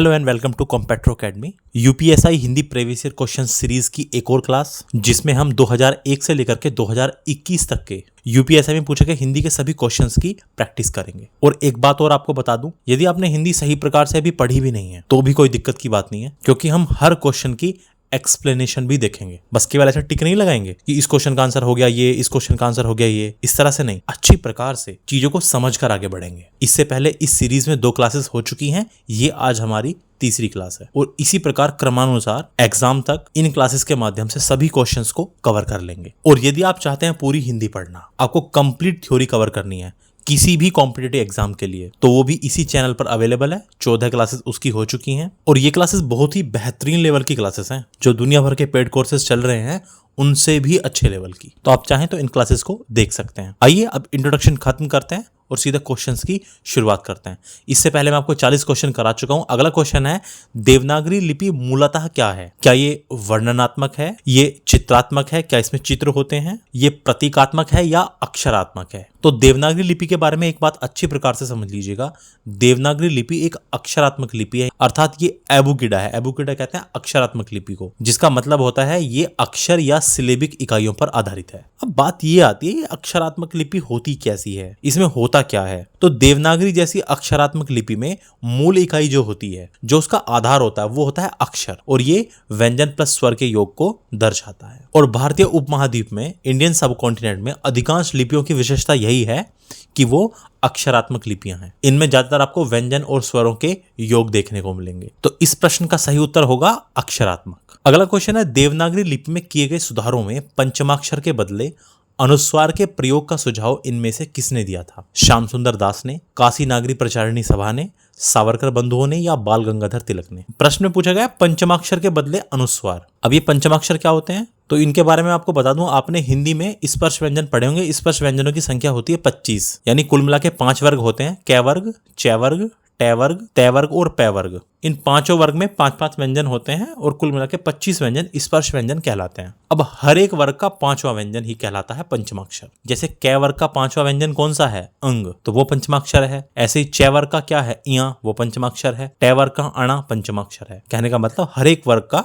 Hello and welcome to Competro academy. UPSI Hindi previous year question series की एक और class, जिसमें हम 2001 से लेकर के 2021 तक के यूपीएसआई में पूछे गए हिंदी के सभी क्वेश्चंस की प्रैक्टिस करेंगे। और एक बात और आपको बता दूं, यदि आपने हिंदी सही प्रकार से अभी पढ़ी भी नहीं है तो भी कोई दिक्कत की बात नहीं है, क्योंकि हम हर क्वेश्चन की एक्सप्लेनेशन भी देखेंगे। बस केवल ऐसे टिक नहीं लगाएंगे कि इस क्वेश्चन का आंसर हो गया ये, इस क्वेश्चन का आंसर हो गया ये, इस तरह से नहीं। अच्छी प्रकार से चीजों को समझकर आगे बढ़ेंगे। इससे पहले इस सीरीज में 2 क्लासेस हो चुकी हैं, ये आज हमारी तीसरी क्लास है। और इसी प्रकार क्रमानुसार एग्जाम तक इन क्लासेस के माध्यम से सभी क्वेश्चंस को कवर कर लेंगे। और यदि आप चाहते हैं पूरी हिंदी पढ़ना, आपको कंप्लीट थ्योरी कवर करनी है किसी भी कॉम्पिटिटिव एग्जाम के लिए, तो वो भी इसी चैनल पर अवेलेबल है। 14 क्लासेस उसकी हो चुकी हैं और ये क्लासेस बहुत ही बेहतरीन लेवल की क्लासेस हैं, जो दुनिया भर के पेड कोर्सेज चल रहे हैं उनसे भी अच्छे लेवल की। तो आप चाहें तो इन क्लासेस को देख सकते हैं। आइए अब इंट्रोडक्शन खत्म करते हैं और सीधा क्वेश्चंस की शुरुआत करते हैं। इससे पहले मैं आपको 40 क्वेश्चन करा चुका हूं। अगला क्वेश्चन है, देवनागरी लिपि मूलतः क्या है? क्या ये वर्णनात्मक है, ये चित्रात्मक है, क्या इसमें चित्र होते हैं, ये प्रतीकात्मक है या अक्षरात्मक है? तो देवनागरी लिपि के बारे में एक बात अच्छी प्रकार से समझ लीजिएगा। देवनागरी लिपि एक अक्षरात्मक लिपि है, अर्थात ये एबुगिडा है। एबुगिडा कहते हैं अक्षरात्मक लिपि को, जिसका मतलब होता है ये अक्षर या सिलेबिक इकाइयों पर आधारित है। अब बात ये आती है, ये अक्षरात्मक लिपि होती कैसी है, इसमें होता क्या है? तो देवनागरी जैसी अक्षरात्मक लिपि में मूल इकाई जो होती है, जो उसका आधार होता है, वो होता है अक्षर, और ये व्यंजन प्लस स्वर के योग को दर्शाता है। और भारतीय उपमहाद्वीप में, इंडियन सब कॉन्टिनेंट में अधिकांश लिपियों की विशेषता यही है कि वो अक्षरात्मक लिपियां हैं। इनमें ज्यादातर आपको व्यंजन और स्वरों के योग देखने को मिलेंगे। तो इस प्रश्न का सही उत्तर होगा अक्षरात्मक। अगला क्वेश्चन है, देवनागरी लिपि में किए गए सुधारों में पंचमाक्षर के बदले अनुस्वार के प्रयोग का सुझाव इनमें से किसने दिया था? श्याम सुंदर दास ने, काशी नागरी प्रचारिणी सभा ने, सावरकर बंधुओं ने या बाल गंगाधर तिलक ने? प्रश्न में पूछा गया पंचमाक्षर के बदले अनुस्वार। अब ये पंचमाक्षर क्या होते हैं तो इनके बारे में आपको बता दूं, आपने हिंदी में स्पर्श व्यंजन पढ़े होंगे। स्पर्श व्यंजनों की संख्या होती है 25, यानी कुल मिला के 5 वर्ग होते हैं। कै वर्ग, च वर्ग, टे वर्ग, तय वर्ग और पै वर्ग। इन 5 वर्ग में 5-5 व्यंजन होते हैं और कुल मिला के 25 व्यंजन स्पर्श व्यंजन कहलाते हैं। अब हर एक वर्ग का 5वां व्यंजन ही कहलाता है पंचमाक्षर। जैसे कै वर्ग का 5वां व्यंजन कौन सा है? अंग, तो वो पंचमाक्षर है। ऐसे ही च वर्ग का क्या है? इया, वो पंचमाक्षर है। टे वर्ग का अणा पंचमाक्षर है। कहने का मतलब हर एक वर्ग का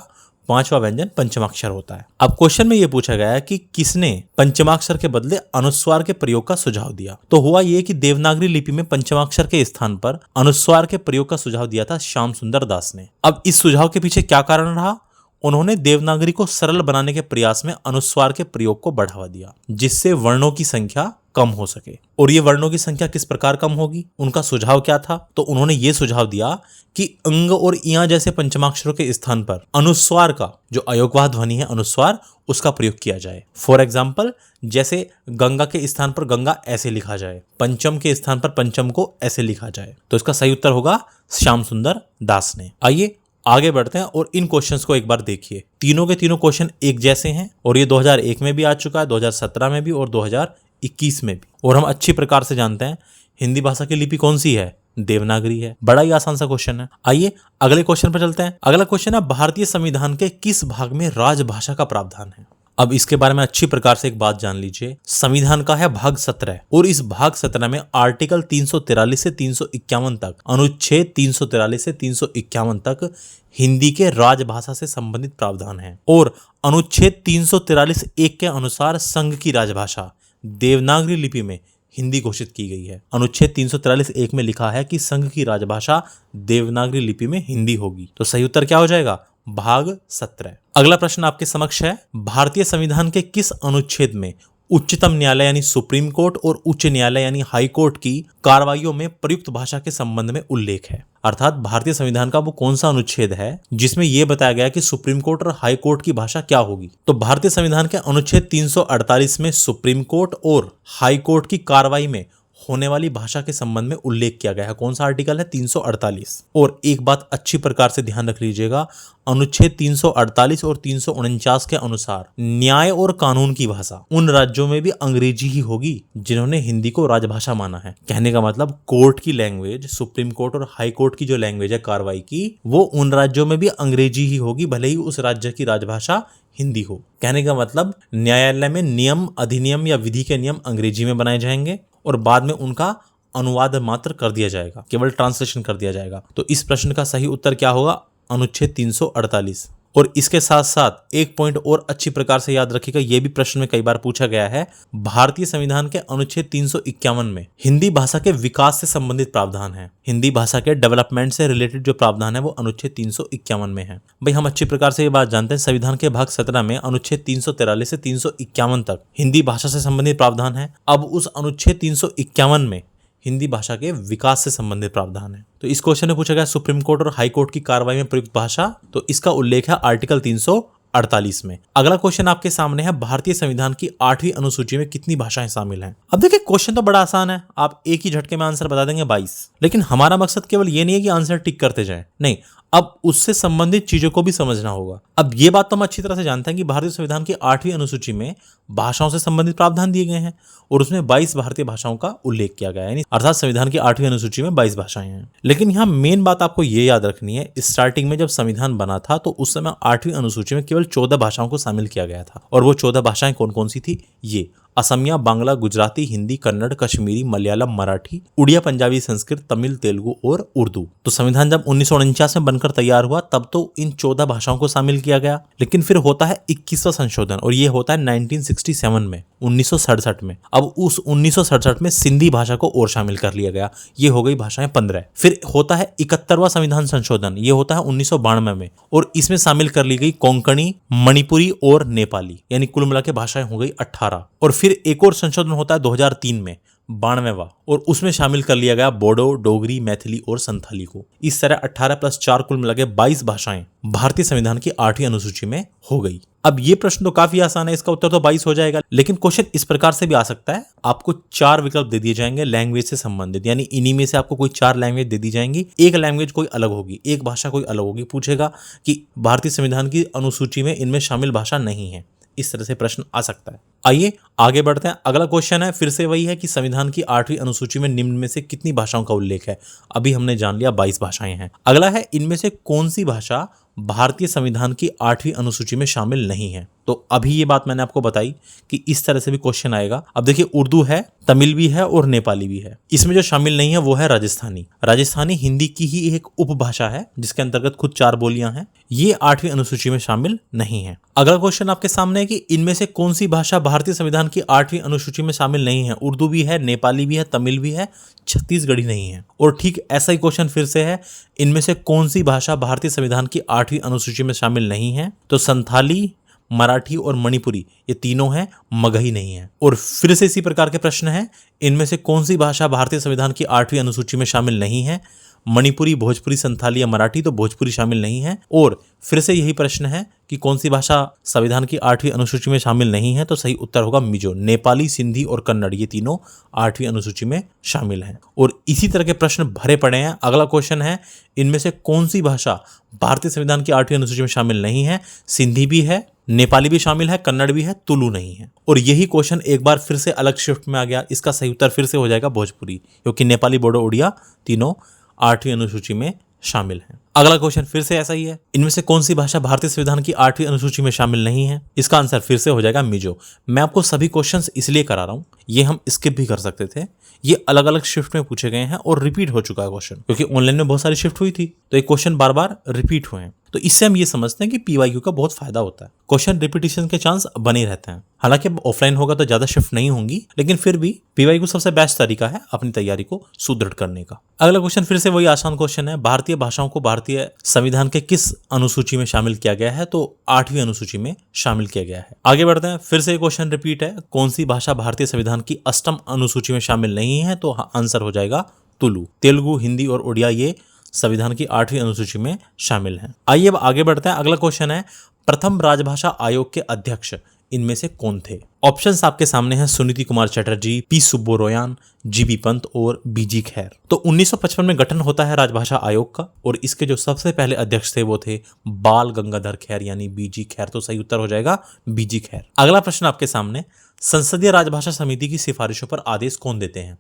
5वां व्यंजन पंचमाक्षर होता है। अब क्वेश्चन में यह पूछा गया है कि किसने पंचमाक्षर के बदले अनुस्वार के प्रयोग का सुझाव दिया? तो हुआ यह कि देवनागरी लिपि में पंचमाक्षर के स्थान पर अनुस्वार के प्रयोग का सुझाव दिया था श्याम सुंदर दास ने। अब इस सुझाव के पीछे क्या कारण रहा? उन्होंने देवनागरी को सरल बनाने के प्रयास में अनुस्वार के प्रयोग को बढ़ावा दिया, जिससे वर्णों की संख्या कम हो सके। और ये वर्णों की संख्या किस प्रकार कम होगी? उनका सुझाव क्या था? तो उन्होंने ये सुझाव दिया कि अंग और इया जैसे पंचमाक्षरों के स्थान पर अनुस्वार का, जो अयोगवाह ध्वनि है अनुस्वार, उसका प्रयोग किया जाए। फॉर एग्जाम्पल, जैसे गंगा के स्थान पर गंगा ऐसे लिखा जाए, पंचम के स्थान पर पंचम को ऐसे लिखा जाए। तो इसका सही उत्तर होगा श्याम सुंदर दास ने। आइए आगे बढ़ते हैं और इन क्वेश्चंस को एक बार देखिए। तीनों के तीनों क्वेश्चन एक जैसे हैं और ये 2001 में भी आ चुका है, 2017 में भी और 2021 में भी। और हम अच्छी प्रकार से जानते हैं हिंदी भाषा की लिपि कौन सी है? देवनागरी है। बड़ा ही आसान सा क्वेश्चन है। आइए अगले क्वेश्चन पर चलते हैं। अगला क्वेश्चन है, भारतीय संविधान के किस भाग में राजभाषा का प्रावधान है? अब इसके बारे में अच्छी प्रकार से एक बात जान लीजिए। संविधान का है भाग 17 और इस भाग 17 में आर्टिकल 343 से 351 तक, अनुच्छेद 343 से 351 तक हिंदी के राजभाषा से संबंधित प्रावधान है। और अनुच्छेद 343(1) के अनुसार संघ की राजभाषा देवनागरी लिपि में हिंदी घोषित की गई है। अनुच्छेद 343(1) में लिखा है कि संघ की राजभाषा देवनागरी लिपि में हिंदी होगी। तो सही उत्तर क्या हो जाएगा? भाग 17। अगला प्रश्न आपके समक्ष है, भारतीय संविधान के किस अनुच्छेद में उच्चतम न्यायालय यानी सुप्रीम कोर्ट और उच्च न्यायालय यानी हाई कोर्ट की कार्रवाइयों में प्रयुक्त भाषा के संबंध में उल्लेख है? अर्थात भारतीय संविधान का वो कौन सा अनुच्छेद है जिसमें यह बताया गया कि सुप्रीम कोर्ट और हाई कोर्ट की भाषा क्या होगी? तो भारतीय संविधान के अनुच्छेद 348 में सुप्रीम कोर्ट और हाई कोर्ट की कार्रवाई में होने वाली भाषा के संबंध में उल्लेख किया गया है। कौन सा आर्टिकल है? 348। और एक बात अच्छी प्रकार से ध्यान रख लीजिएगा, अनुच्छेद 348 और 349 के अनुसार न्याय और कानून की भाषा उन राज्यों में भी अंग्रेजी ही होगी जिन्होंने हिंदी को राजभाषा माना है। कहने का मतलब कोर्ट की लैंग्वेज, सुप्रीम कोर्ट और हाई कोर्ट की जो लैंग्वेज है कार्रवाई की, वो उन राज्यों में भी अंग्रेजी ही होगी, भले ही उस राज्य की राजभाषा हिंदी हो। कहने का मतलब न्यायालय में नियम, अधिनियम या विधि के नियम अंग्रेजी में बनाए जाएंगे और बाद में उनका अनुवाद मात्र कर दिया जाएगा, केवल ट्रांसलेशन कर दिया जाएगा। तो इस प्रश्न का सही उत्तर क्या होगा? अनुच्छेद 348। और इसके साथ साथ एक पॉइंट और अच्छी प्रकार से याद रखिएगा, यह भी प्रश्न में कई बार पूछा गया है। भारतीय संविधान के अनुच्छेद 351 में हिंदी भाषा के विकास से संबंधित प्रावधान है। हिंदी भाषा के डेवलपमेंट से रिलेटेड जो प्रावधान है वो अनुच्छेद 351 में है। भाई हम अच्छी प्रकार से ये बात जानते हैं, संविधान के भाग 17 में अनुच्छेद 343 से 351 तक हिंदी भाषा से संबंधित प्रावधान है। अब उस अनुच्छेद 351 में हिंदी भाषा के विकास से संबंधित प्रावधान है। तो इस क्वेश्चन में पूछा गया सुप्रीम कोर्ट और हाई कोर्ट की कार्रवाई में प्रयुक्त भाषा, तो इसका उल्लेख है आर्टिकल 348 में। अगला क्वेश्चन आपके सामने है, भारतीय संविधान की 8वीं अनुसूची में कितनी भाषाएं शामिल हैं? अब देखिए क्वेश्चन तो बड़ा आसान है, आप एक ही झटके में आंसर बता देंगे 22। लेकिन हमारा मकसद केवल ये नहीं है कि आंसर टिक करते जाएं, नहीं, अब उससे संबंधित चीजों को भी समझना होगा। अब ये बात तो हम अच्छी तरह से जानते हैं कि भारतीय संविधान की 8वीं अनुसूची में भाषाओं से संबंधित प्रावधान दिए गए हैं और उसमें 22 भारतीय भाषाओं का उल्लेख किया गया है, अर्थात संविधान की 8वीं अनुसूची में 22 भाषाएं हैं। लेकिन यहाँ मेन बात आपको ये याद रखनी है, स्टार्टिंग में जब संविधान बना था तो उस समय 8वीं अनुसूची में केवल 14 भाषाओं को शामिल किया गया था। और वो 14 भाषाएं कौन कौन सी थी? ये असमिया, बांग्ला, गुजराती, हिंदी, कन्नड़, कश्मीरी, मलयालम, मराठी, उड़िया, पंजाबी, संस्कृत, तमिल, तेलुगु और उर्दू। तो संविधान जब 1949 में बनकर तैयार हुआ तब तो इन 14 भाषाओं को शामिल किया गया। लेकिन फिर होता है 21वां संशोधन और ये होता है 1967 में, 1967 में। अब उस 1967 में सिंधी भाषा को और शामिल कर लिया गया, ये हो गई भाषाएं 15। फिर होता है 71वां संविधान संशोधन, ये होता है 1992 में और इसमें शामिल कर ली गई कोंकणी, मणिपुरी और नेपाली, यानी कुल मिला के भाषाएं हो गई 18। और फिर एक और संशोधन होता है 2003 में, 92वां, और उसमें शामिल कर लिया गया बोडो, डोगरी, मैथिली और संथाली को। इस तरह 18 + 4 कुल मिला के 22 भाषाएं भारतीय संविधान की 8वीं अनुसूची में हो गई। अब ये प्रश्न तो काफी आसान है, इसका उत्तर तो 22 हो जाएगा। लेकिन क्वेश्चन इस प्रकार से भी आ सकता है, आपको 4 विकल्प दे दिए जाएंगे लैंग्वेज से संबंधित, यानी इन्हीं में से आपको कोई 4 लैंग्वेज दे दी जाएंगी, एक लैंग्वेज कोई अलग होगी, एक भाषा कोई अलग होगी। पूछेगा कि भारतीय संविधान की अनुसूची में इनमें शामिल भाषा नहीं है, इस तरह से प्रश्न आ सकता है। आइए आगे बढ़ते हैं। अगला क्वेश्चन है, फिर से वही है कि संविधान की 8वीं अनुसूची में निम्न में से कितनी भाषाओं का उल्लेख है? अभी हमने जान लिया 22 भाषाएं हैं। अगला है, इनमें से कौन सी भाषा भारतीय संविधान की 8वीं अनुसूची में शामिल नहीं है? तो अभी ये बात मैंने आपको बताई कि इस तरह से भी क्वेश्चन आएगा। अब देखिए उर्दू है, तमिल भी है और नेपाली भी है। इसमें जो शामिल नहीं है वो है राजस्थानी। राजस्थानी हिंदी की ही एक उपभाषा है जिसके अंतर्गत खुद 4 बोलियां हैं। ये 8वीं अनुसूची में शामिल नहीं है। अगला क्वेश्चन आपके सामने है कि इनमें से कौन सी भाषा भारतीय संविधान की 8वीं अनुसूची में शामिल नहीं है? उर्दू भी है, नेपाली भी है, तमिल भी है, छत्तीसगढ़ी नहीं है। और ठीक ऐसा ही क्वेश्चन फिर से है, इनमें से कौन सी भाषा भारतीय संविधान की 8वीं अनुसूची में शामिल नहीं है? तो संथाली, मराठी और मणिपुरी ये तीनों हैं, मगही नहीं है। और फिर से इसी प्रकार के प्रश्न हैं, इनमें से कौन सी भाषा भारतीय संविधान की 8वीं अनुसूची में शामिल नहीं है? मणिपुरी, भोजपुरी, संथाली या मराठी, तो भोजपुरी शामिल नहीं है। और फिर से यही प्रश्न है कि कौन सी भाषा संविधान की 8वीं अनुसूची में शामिल नहीं है? तो सही उत्तर होगा मिजो। नेपाली, सिंधी और कन्नड़ ये तीनों 8वीं अनुसूची में शामिल हैं। और इसी तरह के प्रश्न भरे पड़े हैं। अगला क्वेश्चन है, इनमें से कौन सी भाषा भारतीय संविधान की 8वीं अनुसूची में शामिल नहीं है? सिंधी भी है, नेपाली भी शामिल है, कन्नड़ भी है, तुलु नहीं है। और यही क्वेश्चन एक बार फिर से अलग शिफ्ट में आ गया। इसका सही उत्तर फिर से हो जाएगा भोजपुरी, क्योंकि नेपाली, बोडो, उड़िया तीनों 8वीं अनुसूची में शामिल हैं। अगला क्वेश्चन फिर से ऐसा ही है, इनमें से कौन सी भाषा भारतीय संविधान की 8वीं अनुसूची में शामिल नहीं है? इसका आंसर फिर से हो जाएगा मिजो। मैं आपको सभी क्वेश्चंस इसलिए करा रहा हूं, ये हम स्किप भी कर सकते थे, ये अलग अलग शिफ्ट में पूछे गए हैं और रिपीट हो चुका है क्वेश्चन, क्योंकि ऑनलाइन में बहुत सारी शिफ्ट हुई थी तो ये क्वेश्चन बार बार रिपीट हुए हैं। तो इससे हम ये समझते हैं कि पीवाईक्यू का बहुत फायदा होता है, क्वेश्चन रिपीटिशन के चांस बने रहते हैं। हालांकि ऑफलाइन होगा तो ज्यादा शिफ्ट नहीं होंगी, लेकिन फिर भी पीवाईक्यू सबसे बेस्ट तरीका है अपनी तैयारी को सुदृढ़ करने का। अगला क्वेश्चन फिर से वही आसान क्वेश्चन है, भारतीय भाषाओं को भारतीय संविधान के किस अनुसूची में शामिल किया गया है? तो 8वीं अनुसूची में शामिल किया गया है। आगे बढ़ते हैं, फिर से क्वेश्चन रिपीट है, कौन सी भाषा भारतीय संविधान की 8वीं अनुसूची में शामिल नहीं है? तो आंसर हो जाएगा तुलु। तेलुगु, हिंदी और उड़िया ये संविधान की 8वीं अनुसूची में शामिल हैं। आइए अब आगे बढ़ते हैं। अगला क्वेश्चन है, प्रथम राजभाषा आयोग के अध्यक्ष इनमें से कौन थे? ऑप्शंस आपके सामने हैं, सुनीति कुमार चटर्जी, पी सुब्बोरोयान, जीबी पंत और बीजी खैर। तो 1955 में गठन होता है राजभाषा आयोग का और इसके जो सबसे पहले अध्यक्ष थे वो थे बाल गंगाधर खैर यानी बीजी खैर। तो सही उत्तर हो जाएगा बीजी खैर। अगला प्रश्न आपके सामने, संसदीय राजभाषा समिति की सिफारिशों पर आदेश कौन देते हैं?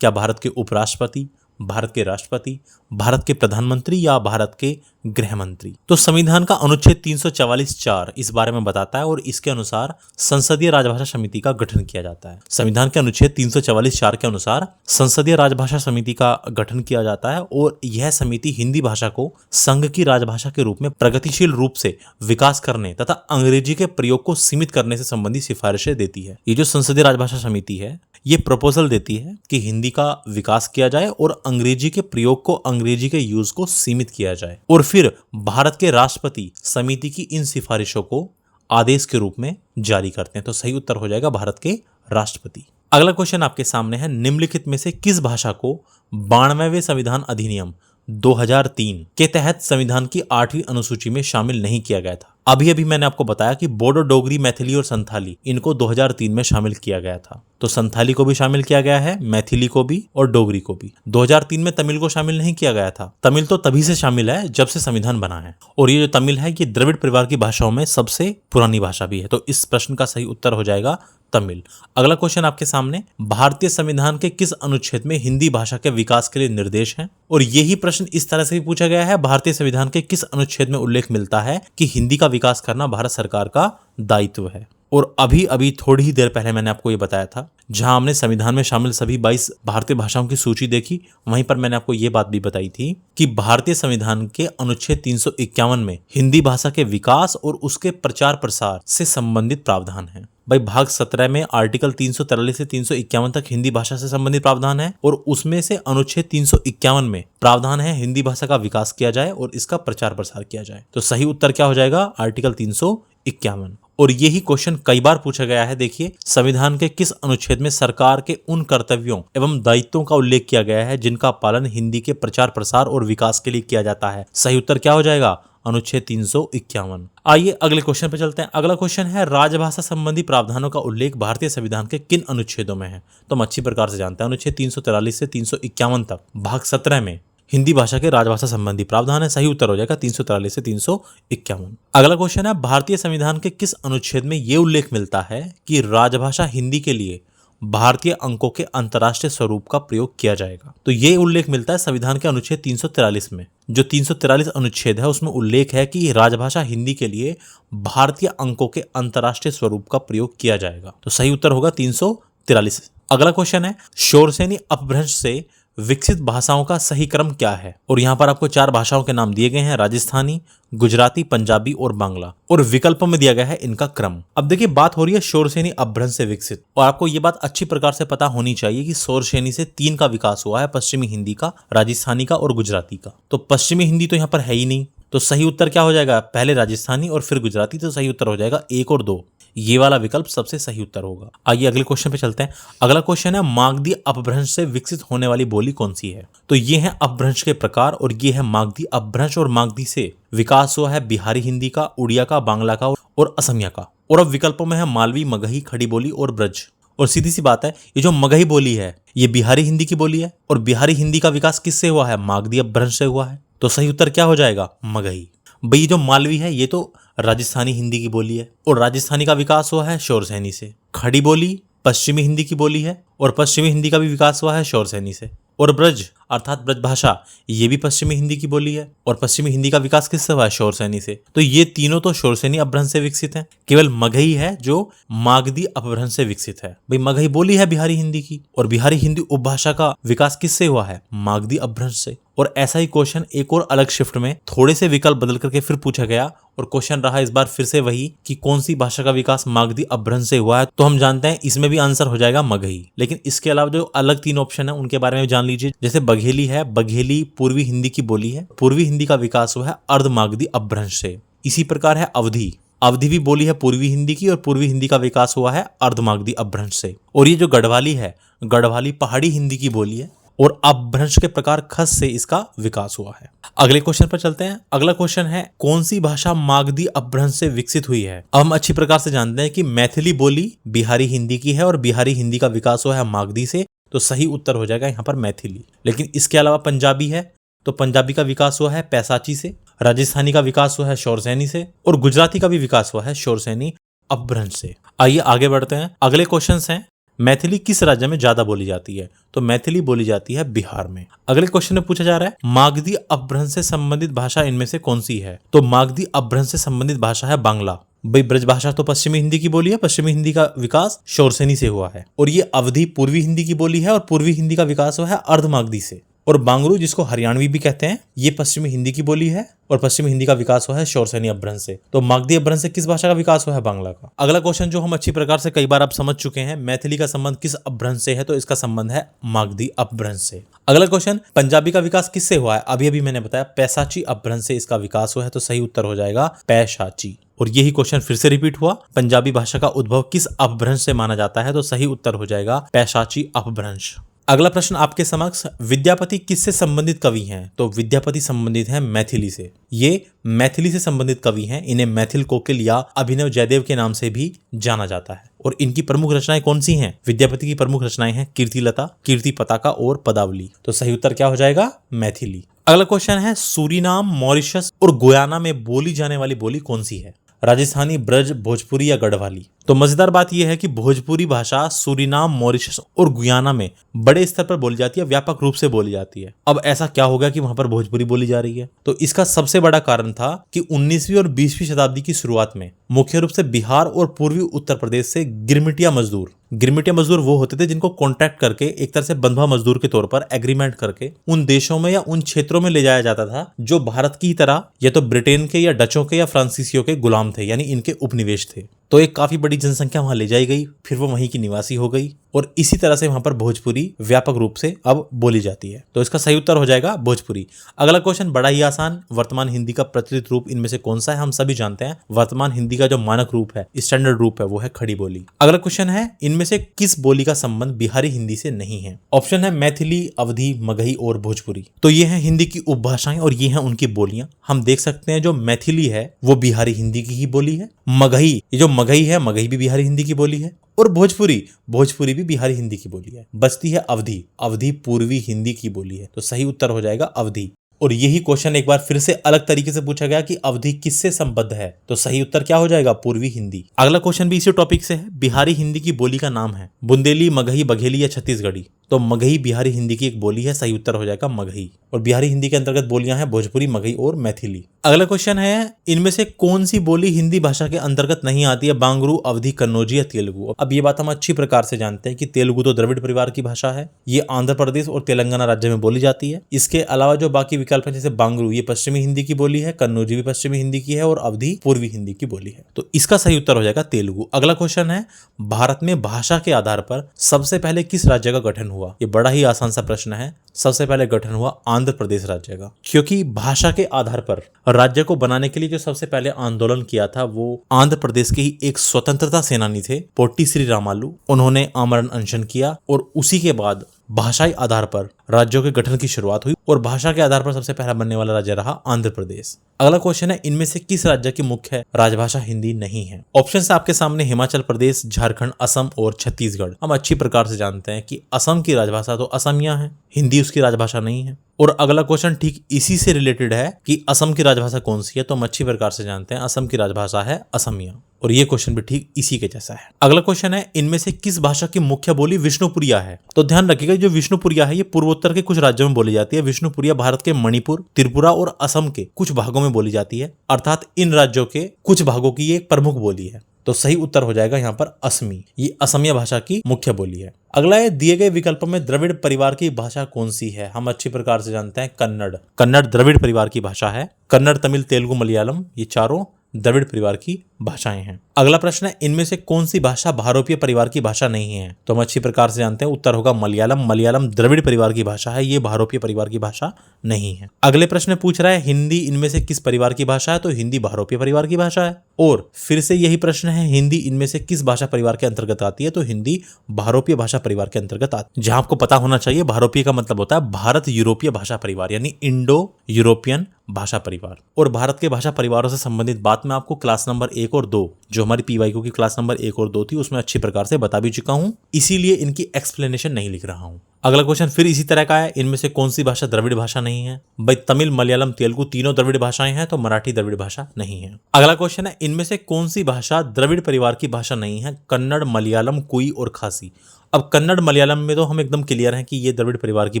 क्या भारत के उपराष्ट्रपति, भारत के राष्ट्रपति, भारत के प्रधानमंत्री या भारत के गृह मंत्री। तो संविधान का अनुच्छेद 344(4) इस बारे में बताता है और इसके अनुसार संसदीय राजभाषा समिति का गठन किया जाता है। संविधान के अनुच्छेद 344(4) के अनुसार संसदीय राजभाषा समिति का गठन किया जाता है और यह समिति हिंदी भाषा को संघ की राजभाषा के रूप में प्रगतिशील रूप से विकास करने तथा अंग्रेजी के प्रयोग को सीमित करने से संबंधित सिफारिशें देती है। ये जो संसदीय राजभाषा समिति है ये प्रपोजल देती है कि हिंदी का विकास किया जाए और अंग्रेजी के प्रयोग को, अंग्रेजी के यूज को सीमित किया जाए और फिर भारत के राष्ट्रपति समिति की इन सिफारिशों को आदेश के रूप में जारी करते हैं। तो सही उत्तर हो जाएगा भारत के राष्ट्रपति। अगला क्वेश्चन आपके सामने है, निम्नलिखित में से किस भाषा को 92वें संविधान अधिनियम 2003 के तहत संविधान की 8वीं अनुसूची में शामिल नहीं किया गया था। अभी अभी मैंने आपको बताया कि बोडो, डोगरी, मैथिली और संथाली इनको 2003 में शामिल किया गया था। तो संथाली को भी शामिल किया गया है, मैथिली को भी और डोगरी को भी। 2003 में तमिल को शामिल नहीं किया गया था। तमिल तो तभी से शामिल है जब से संविधान बना है और ये जो तमिल है ये द्रविड़ परिवार की भाषाओं में सबसे पुरानी भाषा भी है। तो इस प्रश्न का सही उत्तर हो जाएगा तमिल। अगला क्वेश्चन आपके सामने, भारतीय संविधान के किस अनुच्छेद में हिंदी भाषा के विकास के लिए निर्देश हैं? और यही प्रश्न इस तरह से भी पूछा गया है, भारतीय संविधान के किस अनुच्छेद में उल्लेख मिलता है कि हिंदी का विकास करना भारत सरकार का दायित्व है? और अभी अभी थोड़ी ही देर पहले मैंने आपको ये बताया था, जहां हमने संविधान में शामिल सभी 22 भारतीय भाषाओं की सूची देखी, वहीं पर मैंने आपको ये बात भी बताई थी कि भारतीय संविधान के अनुच्छेद 351 में हिंदी भाषा के विकास और उसके प्रचार प्रसार से संबंधित प्रावधान है। भाई भाग 17 में आर्टिकल 343 से 351 तक हिंदी भाषा से संबंधित प्रावधान है और उसमें से अनुच्छेद 351 में प्रावधान है हिंदी भाषा का विकास किया जाए और इसका प्रचार प्रसार किया जाए। तो सही उत्तर क्या हो जाएगा? आर्टिकल 351। और यही क्वेश्चन कई बार पूछा गया है। देखिए, संविधान के किस अनुच्छेद में सरकार के उन कर्तव्यों एवं दायित्वों का उल्लेख किया गया है जिनका पालन हिंदी के प्रचार प्रसार और विकास के लिए किया जाता है? सही उत्तर क्या हो जाएगा? अनुच्छेद 351। आइए अगले क्वेश्चन पर चलते हैं। अगला क्वेश्चन है, राजभाषा संबंधी प्रावधानों का उल्लेख भारतीय संविधान के किन अनुच्छेदों में है? तो हम अच्छी प्रकार से जानते हैं, अनुच्छेद 343 से 351 तक भाग 17 में हिंदी भाषा के राजभाषा संबंधी प्रावधान है। सही उत्तर हो जाएगा 343 से 351। अगला क्वेश्चन है, भारतीय संविधान के किस अनुच्छेद में यह उल्लेख मिलता है कि राजभाषा हिंदी के लिए भारतीय अंकों के अंतर्राष्ट्रीय स्वरूप का प्रयोग किया जाएगा? तो ये उल्लेख मिलता है संविधान के अनुच्छेद 343 में। जो 343 अनुच्छेद है उसमें उल्लेख है कि राजभाषा हिंदी के लिए भारतीय अंकों के अंतर्राष्ट्रीय स्वरूप का प्रयोग किया जाएगा। तो सही उत्तर होगा 343। अगला क्वेश्चन है, शोरसेनी अपभ्रंश से विकसित भाषाओं का सही क्रम क्या है? और यहाँ पर आपको 4 भाषाओं के नाम दिए गए हैं, राजस्थानी, गुजराती, पंजाबी और बांग्ला, और विकल्पों में दिया गया है इनका क्रम। अब देखिए, बात हो रही है शोरसेनी अपभ्रंश से विकसित, और आपको ये बात अच्छी प्रकार से पता होनी चाहिए कि शोरसेनी से 3 का विकास हुआ है, पश्चिमी हिंदी का, राजस्थानी का और गुजराती का। तो पश्चिमी हिंदी तो यहाँ पर है ही नहीं, तो सही उत्तर क्या हो जाएगा? पहले राजस्थानी और फिर गुजराती। तो सही उत्तर हो जाएगा 1 और 2। ये वाला विकल्प सबसे सही उत्तर होगा। आइए अगले क्वेश्चन पे चलते हैं। अगला क्वेश्चन है, मागधी अपभ्रंश से विकसित होने वाली बोली कौन सी है? तो ये है अपभ्रंश के प्रकार और ये है मागधी अपभ्रंश। और मागधी से विकास हुआ है बिहारी हिंदी का, उड़िया का, बांग्ला का और असमिया का। और अब विकल्पों में है मालवी, मगही, खड़ी बोली और ब्रज। और सीधी सी बात है, ये जो मगही बोली है ये बिहारी हिंदी की बोली है और बिहारी हिंदी का विकास किससे हुआ है? मागधी अपभ्रंश से हुआ है। तो सही उत्तर क्या हो जाएगा? मगही। भाई जो मालवी है ये तो राजस्थानी हिंदी की बोली है और राजस्थानी का विकास हुआ है शोरसेनी से। खड़ी बोली पश्चिमी हिंदी की बोली है और पश्चिमी हिंदी का भी विकास हुआ है शोरसेनी से। और ब्रज अर्थात ब्रज भाषा ये भी पश्चिमी हिंदी की बोली है और पश्चिमी हिंदी का विकास किससे हुआ है? शोरसेनी से। तो ये तीनों तो शोरसेनी अपभ्रंश से विकसित हैं। केवल मगही है जो मागधी अपभ्रंश से विकसित है। भाई मगही बोली है बिहारी हिंदी की और बिहारी हिंदी उपभाषा का विकास किससे हुआ है? मागधी अपभ्रंश से। और ऐसा ही क्वेश्चन एक और अलग शिफ्ट में थोड़े से विकल्प बदल करके फिर पूछा गया और क्वेश्चन रहा इस बार फिर से वही कि कौन सी भाषा का विकास मागधी अपभ्रंश से हुआ है? तो हम जानते हैं इसमें भी आंसर हो जाएगा मगही। लेकिन इसके अलावा जो अलग 3 ऑप्शन है उनके बारे में जान लीजिए। जैसे बघेली है, बघेली पूर्वी हिंदी की बोली है, पूर्वी हिंदी का विकास हुआ है अर्ध मागधी अपभ्रंश से। इसी प्रकार है अवधी, अवधी भी बोली है पूर्वी हिंदी की और पूर्वी हिंदी का विकास हुआ है अर्धमागधी अपभ्रंश से। और ये जो गढ़वाली है, गढ़वाली पहाड़ी हिंदी की बोली है और अपभ्रंश के प्रकार खस से इसका विकास हुआ है। अगले क्वेश्चन पर चलते हैं। अगला क्वेश्चन है, कौन सी भाषा मागधी अपभ्रंश से विकसित हुई है? अब हम अच्छी प्रकार से जानते हैं कि मैथिली बोली बिहारी हिंदी की है और बिहारी हिंदी का विकास हुआ है मागधी से। तो सही उत्तर हो जाएगा यहाँ पर मैथिली। लेकिन इसके अलावा पंजाबी है, तो पंजाबी का विकास हुआ है पैसाची से, राजस्थानी का विकास हुआ है शोरसेनी से और गुजराती का भी विकास हुआ है शोरसेनी अपभ्रंश से। आइए आगे बढ़ते हैं। अगले क्वेश्चन हैं, मैथिली किस राज्य में ज्यादा बोली जाती है? तो मैथिली बोली जाती है बिहार में। अगले क्वेश्चन में पूछा जा रहा है मागधी अपभ्रंश से संबंधित भाषा इनमें से कौन सी है? तो मागधी अपभ्रंश से संबंधित भाषा है बांग्ला। भाई ब्रज भाषा तो पश्चिमी हिंदी की बोली है, पश्चिमी हिंदी का विकास शौरसेनी से हुआ है। और ये अवधी पूर्वी हिंदी की बोली है और पूर्वी हिंदी का विकास हुआ है अर्धमागधी से। और बांगरू जिसको हरियाणवी भी कहते हैं ये पश्चिमी हिंदी की बोली है और पश्चिमी हिंदी का विकास हुआ है शौरसेनी अपभ्रंश से। तो मागधी अपभ्रंश से किस भाषा का विकास हुआ है? बांग्ला का। अगला क्वेश्चन जो हम अच्छी प्रकार से कई बार आप समझ चुके हैं, मैथिली का संबंध किस अपभ्रंश से है? तो इसका संबंध है मागधी अपभ्रंश से। अगला क्वेश्चन पंजाबी का विकास किससे हुआ है? अभी मैंने बताया पैशाची अपभ्रंश से इसका विकास हुआ है। तो सही उत्तर हो जाएगा पैशाची। और यही क्वेश्चन फिर से रिपीट हुआ, पंजाबी भाषा का उद्भव किस अपभ्रंश से माना जाता है? तो सही उत्तर हो जाएगा पैशाची अपभ्रंश। अगला प्रश्न आपके समक्ष, विद्यापति किससे संबंधित कवि हैं? तो विद्यापति संबंधित हैं मैथिली से। ये मैथिली से संबंधित कवि हैं। इन्हें मैथिल कोकिल या अभिनव जयदेव के नाम से भी जाना जाता है। और इनकी प्रमुख रचनाएं कौन सी हैं? विद्यापति की प्रमुख रचनाएं हैं कीर्तिलता, कीर्ति पताका और पदावली। तो सही उत्तर क्या हो जाएगा? मैथिली। अगला क्वेश्चन है सूरीनाम, मॉरिशस और गुयाना में बोली जाने वाली बोली कौन सी है? राजस्थानी, ब्रज, भोजपुरी या गढ़वाली। तो मजेदार बात यह है कि भोजपुरी भाषा सूरीनाम, मॉरिशस और गुयाना में बड़े स्तर पर बोली जाती है, व्यापक रूप से बोली जाती है। अब ऐसा क्या हो गया कि वहां पर भोजपुरी बोली जा रही है? तो इसका सबसे बड़ा कारण था कि 19वीं और 20वीं शताब्दी की शुरुआत में मुख्य रूप से बिहार और पूर्वी उत्तर प्रदेश से गिरमिटिया मजदूर वो होते थे जिनको कॉन्ट्रैक्ट करके एक तरह से बंधुआ मजदूर के तौर पर एग्रीमेंट करके उन देशों में या उन क्षेत्रों में ले जाया जाता था जो भारत की तरह या तो ब्रिटेन के या डचों के या फ्रांसीसियों के गुलाम थे, यानी इनके उपनिवेश थे। तो एक काफी बड़ी जनसंख्या वहां ले जाई गई, फिर वो वहीं की निवासी हो गई और इसी तरह से वहां पर भोजपुरी व्यापक रूप से अब बोली जाती है। तो इसका सही उत्तर हो जाएगा भोजपुरी। अगला क्वेश्चन बड़ा ही आसान, वर्तमान हिंदी का प्रचलित रूप इनमें से कौन सा है? हम सभी जानते हैं वर्तमान हिंदी का जो मानक रूप है, स्टैंडर्ड रूप है, वो है खड़ी बोली। अगला क्वेश्चन है इनमें से किस बोली का संबंध बिहारी हिंदी से नहीं है? ऑप्शन है मैथिली, अवधी, मगही और भोजपुरी। तो ये है हिंदी की उपभाषाएं और ये हैं उनकी बोलियां। हम देख सकते हैं जो मैथिली है वो बिहारी हिंदी की ही बोली है। मगही, ये जो मगही है, मगही भी बिहारी हिंदी की बोली है। और भोजपुरी भी बिहारी हिंदी की बोली है। बचती है अवधी पूर्वी हिंदी की बोली है। तो सही उत्तर हो जाएगा अवधी। और यही क्वेश्चन एक बार फिर से अलग तरीके से पूछा गया कि अवधी किससे संबद्ध है? तो सही उत्तर क्या हो जाएगा? पूर्वी हिंदी। अगला क्वेश्चन भी इसी टॉपिक से है, बिहारी हिंदी की बोली का नाम है बुंदेली, मगही, बघेली या छत्तीसगढ़ी। तो मगही बिहारी हिंदी की एक बोली है, सही उत्तर हो जाएगा मगही। और बिहारी हिंदी के अंतर्गत बोलियां हैं भोजपुरी, मगही और मैथिली। अगला क्वेश्चन है इनमें से कौन सी बोली हिंदी भाषा के अंतर्गत नहीं आती है? बांगरू, अवधी, कन्नौजी या तेलुगु। अब ये बात हम अच्छी प्रकार से जानते हैं कि तेलुगु तो द्रविड़ परिवार की भाषा है, ये आंध्र प्रदेश और तेलंगाना राज्य में बोली जाती है। इसके अलावा जो बाकी विकल्प है जैसे बांगरू ये पश्चिमी हिंदी की बोली है, कन्नौजी भी पश्चिमी हिंदी की है और अवधी पूर्वी हिंदी की बोली है। तो इसका सही उत्तर हो जाएगा तेलुगु। अगला क्वेश्चन है भारत में भाषा के आधार पर सबसे पहले किस राज्य का गठन हुआ? ये बड़ा ही आसान सा प्रश्न है। सबसे पहले गठन हुआ आंध्र प्रदेश राज्य का, क्योंकि भाषा के आधार पर राज्य को बनाने के लिए जो सबसे पहले आंदोलन किया था वो आंध्र प्रदेश के ही एक स्वतंत्रता सेनानी थे पोट्टी श्री रामालू। उन्होंने आमरण अनशन किया और उसी के बाद भाषाई आधार पर राज्यों के गठन की शुरुआत हुई और भाषा के आधार पर सबसे पहला बनने वाला राज्य रहा आंध्र प्रदेश। अगला क्वेश्चन है इनमें से किस राज्य की मुख्य राजभाषा हिंदी नहीं है? ऑप्शन है आपके सामने हिमाचल प्रदेश, झारखंड, असम और छत्तीसगढ़। हम अच्छी प्रकार से जानते हैं कि असम की राजभाषा तो असमिया है, हिंदी उसकी राजभाषा नहीं है। और अगला क्वेश्चन ठीक इसी से रिलेटेड है कि असम की राजभाषा कौन सी है? तो हम अच्छी प्रकार से जानते हैं असम की राजभाषा है असमिया। और ये क्वेश्चन भी ठीक इसी के जैसा है। अगला क्वेश्चन है इनमें से किस भाषा की मुख्य बोली विष्णुपुरिया है? तो ध्यान रखिएगा जो विष्णुपुरिया है ये पूर्वोत्तर के कुछ राज्यों में बोली जाती है। विष्णुपुरिया भारत के मणिपुर, त्रिपुरा और असम के कुछ भागों में बोली जाती है, अर्थात इन राज्यों के कुछ भागों की ये एक प्रमुख बोली है। तो सही उत्तर हो जाएगा यहाँ पर असमी, ये असमिया भाषा की मुख्य बोली है। अगला है दिए गए विकल्पों में द्रविड़ परिवार की भाषा कौन सी है? हम अच्छी प्रकार से जानते हैं कन्नड़ द्रविड़ परिवार की भाषा है। कन्नड़, तमिल, तेलुगु, मलयालम ये चारों द्रविड़ परिवार की भाषाएं हैं। अगला प्रश्न है इनमें से कौन सी भाषा भारोपीय परिवार की भाषा नहीं है? तो हम अच्छी प्रकार से जानते हैं उत्तर होगा मलयालम द्रविड़ परिवार की भाषा है, ये भारोपीय परिवार की भाषा नहीं है। अगले प्रश्न पूछ रहा है हिंदी इनमें से किस परिवार की भाषा है? तो हिंदी भारोपीय परिवार की भाषा है। और फिर से यही प्रश्न है हिंदी इनमें से किस भाषा परिवार के अंतर्गत आती है? तो हिंदी भारोपीय भाषा परिवार के अंतर्गत आती है। जहां आपको पता होना चाहिए भारोपीय का मतलब होता है भारत यूरोपीय भाषा परिवार, यानी इंडो यूरोपियन भाषा परिवार। और भारत के भाषा परिवारों से संबंधित बात मैं आपको क्लास नंबर 1 और 2 जो हमारी पीवाईक्यू की क्लास नंबर 1 और 2 थी उसमें अच्छी प्रकार से बता भी चुका हूं, इसीलिए इनकी एक्सप्लेनेशन नहीं लिख रहा हूं। अगला क्वेश्चन फिर इसी तरह का है इनमें से कौन सी भाषा द्रविड़ भाषा नहीं है? भाई तमिल, मलयालम, तेलुगु तीनों द्रविड़ भाषाएं हैं, तो मराठी द्रविड़ भाषा नहीं है। अगला क्वेश्चन है इनमें से कौन सी भाषा द्रविड़ परिवार की भाषा नहीं है? कन्नड़, मलयालम, कुई और खासी। अब कन्नड़ मलयालम में तो हम एकदम क्लियर हैं कि ये द्रविड़ परिवार की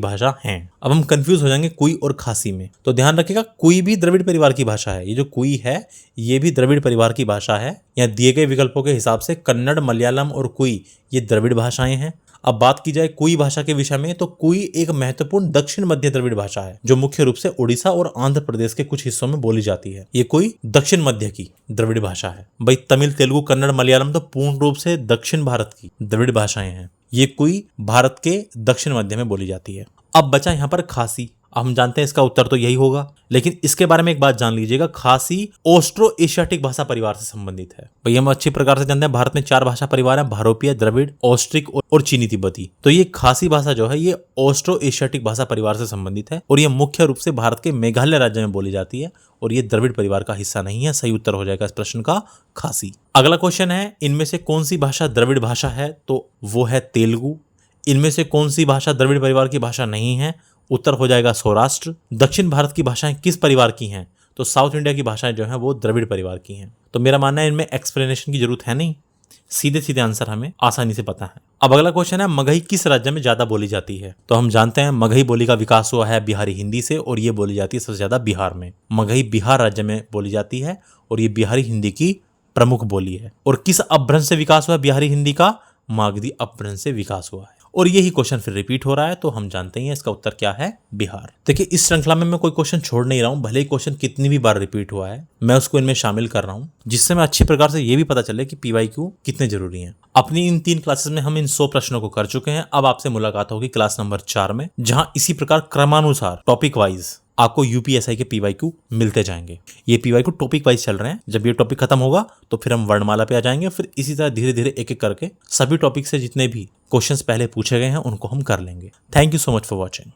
भाषा हैं। अब हम कंफ्यूज हो जाएंगे कुई और खासी में, तो ध्यान रखिएगा कुई भी द्रविड़ परिवार की भाषा है। ये जो कुई है ये भी द्रविड़ परिवार की भाषा है। यहाँ दिए गए विकल्पों के हिसाब से कन्नड़, मलयालम और कुई ये द्रविड़ भाषाएं हैं। अब बात की जाए कुई भाषा के विषय में, तो कुई एक महत्वपूर्ण दक्षिण मध्य द्रविड़ भाषा है जो मुख्य रूप से उड़ीसा और आंध्र प्रदेश के कुछ हिस्सों में बोली जाती है। ये कोई दक्षिण मध्य की द्रविड़ भाषा है। भाई तमिल, तेलुगु, कन्नड़, मलयालम तो पूर्ण रूप से दक्षिण भारत की द्रविड़ भाषाएं हैं। ये कोई भारत के दक्षिण मध्य में बोली जाती है। अब बचा यहाँ पर खासी। हम जानते हैं इसका उत्तर तो यही होगा, लेकिन इसके बारे में एक बात जान लीजिएगा, खासी ऑस्ट्रो एशियाटिक भाषा परिवार से संबंधित है। भाई हम अच्छी प्रकार से जानते हैं भारत में 4 भाषा परिवार हैं, भारोपीय, द्रविड़, ऑस्ट्रिक और चीनी तिब्बती। तो ये खासी भाषा जो है ये ऑस्ट्रो एशियाटिक भाषा परिवार से संबंधित है और ये मुख्य रूप से भारत के मेघालय राज्य में बोली जाती है और ये द्रविड़ परिवार का हिस्सा नहीं है। सही उत्तर हो जाएगा इस प्रश्न का खासी। अगला क्वेश्चन है, इनमें से कौन सी भाषा द्रविड़ भाषा है? तो वो है तेलुगु। इनमें से कौन सी भाषा द्रविड़ परिवार की भाषा नहीं है? उत्तर हो जाएगा सौराष्ट्र। दक्षिण भारत की भाषाएं किस परिवार की हैं? तो साउथ इंडिया की भाषाएं जो हैं वो द्रविड़ परिवार की हैं। तो मेरा मानना है इनमें एक्सप्लेनेशन की जरूरत है नहीं, सीधे सीधे आंसर हमें आसानी से पता है। अब अगला क्वेश्चन है, मगही किस राज्य में ज्यादा बोली जाती है? तो हम जानते हैं मगही बोली का विकास हुआ है बिहारी हिंदी से और ये बोली जाती है सबसे ज्यादा बिहार में। मगही बिहार राज्य में बोली जाती है और ये बिहारी हिंदी की प्रमुख बोली है। और किस अपभ्रंश से विकास हुआ बिहारी हिंदी का? मागधी अपभ्रंश से विकास हुआ है। और यही क्वेश्चन फिर रिपीट हो रहा है, तो हम जानते हैं इसका उत्तर क्या है, बिहार। देखिए इस श्रृंखला में मैं कोई क्वेश्चन छोड़ नहीं रहा हूं, भले ही क्वेश्चन कितनी भी बार रिपीट हुआ है मैं उसको इनमें शामिल कर रहा हूं, जिससे मैं अच्छी प्रकार से ये भी पता चले कि पीवाईक्यू कितने जरूरी हैं। अपनी इन 3 क्लासेस में हम इन 100 प्रश्नों को कर चुके हैं। अब आपसे मुलाकात होगी क्लास नंबर 4 में, जहां इसी प्रकार क्रमानुसार टॉपिक वाइज आपको यूपीएसआई के पीवाईक्यू मिलते जाएंगे। ये पीवाईक्यू टॉपिक वाइज चल रहे हैं। जब ये टॉपिक खत्म होगा तो फिर हम वर्णमाला पे आ जाएंगे, फिर इसी तरह धीरे धीरे एक एक करके सभी टॉपिक से जितने भी क्वेश्चंस पहले पूछे गए हैं उनको हम कर लेंगे। Thank you so much for watching.